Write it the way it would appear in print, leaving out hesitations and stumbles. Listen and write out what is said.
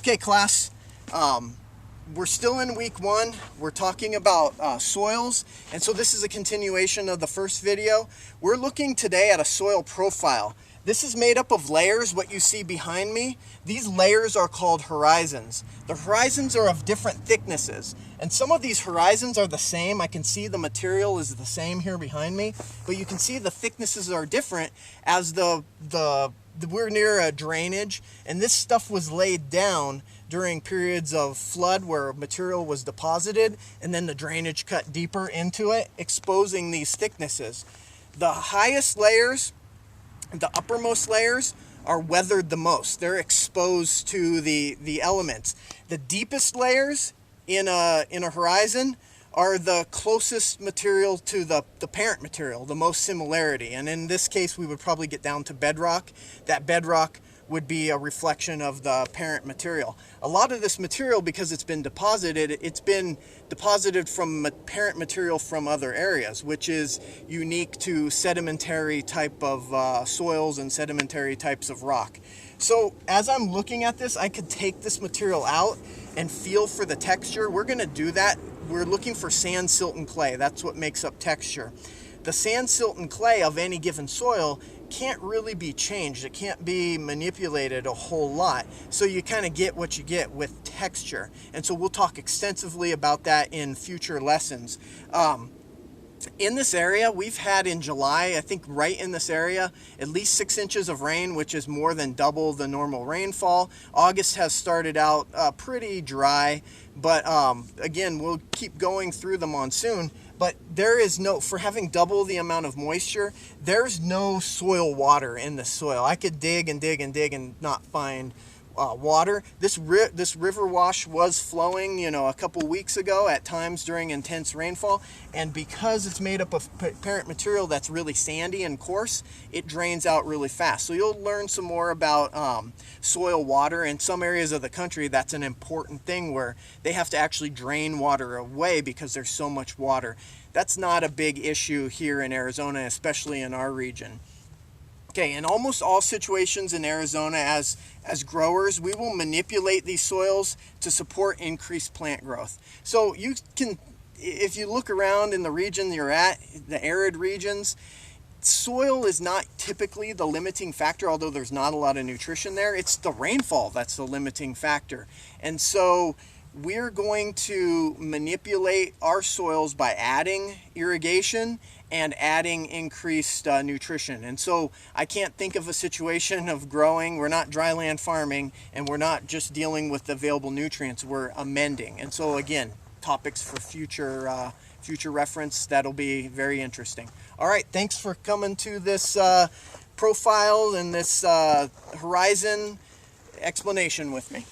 Okay, class, we're still in week one. We're talking about soils, and so this is a continuation of the first video. We're looking today at a soil profile. This is made up of layers, what you see behind me. These layers are called horizons. The horizons are of different thicknesses, and some of these horizons are the same. I can see the material is the same here behind me, but you can see the thicknesses are different as we're near a drainage, and this stuff was laid down during periods of flood where material was deposited, and then the drainage cut deeper into it, exposing these thicknesses. The highest layers, the uppermost layers, are weathered the most. They're exposed to the elements. The deepest layers in a horizon are the closest material to the parent material, the most similarity. And in this case, we would probably get down to bedrock. That bedrock would be a reflection of the parent material. A lot of this material, because it's been deposited from parent material from other areas, which is unique to sedimentary type of soils and sedimentary types of rock. So as I'm looking at this, I could take this material out and feel for the texture. We're gonna do that. We're looking for sand, silt, and clay. That's what makes up texture. The sand, silt, and clay of any given soil can't really be changed. It can't be manipulated a whole lot. So you kind of get what you get with texture. And so we'll talk extensively about that in future lessons. In this area, we've had in July, I think right in this area, at least 6 inches of rain, which is more than double the normal rainfall. August has started out pretty dry, but again, we'll keep going through the monsoon. But there is no, for having double the amount of moisture, there's no soil water in the soil. I could dig and dig and dig and not find water. This river wash was flowing, a couple weeks ago at times during intense rainfall, and because it's made up of parent material that's really sandy and coarse, it drains out really fast. So you'll learn some more about soil water. In some areas of the country, that's an important thing where they have to actually drain water away because there's so much water. That's not a big issue here in Arizona, especially in our region. Okay, in almost all situations in Arizona, as growers, we will manipulate these soils to support increased plant growth. So you can, if you look around in the region you're at, the arid regions, soil is not typically the limiting factor, although there's not a lot of nutrition there. It's the rainfall that's the limiting factor. And so we're going to manipulate our soils by adding irrigation and adding increased nutrition. And so I can't think of a situation of growing, we're not dryland farming, and we're not just dealing with the available nutrients, we're amending. And so again, topics for future reference, that'll be very interesting. All right, thanks for coming to this profile and this horizon explanation with me.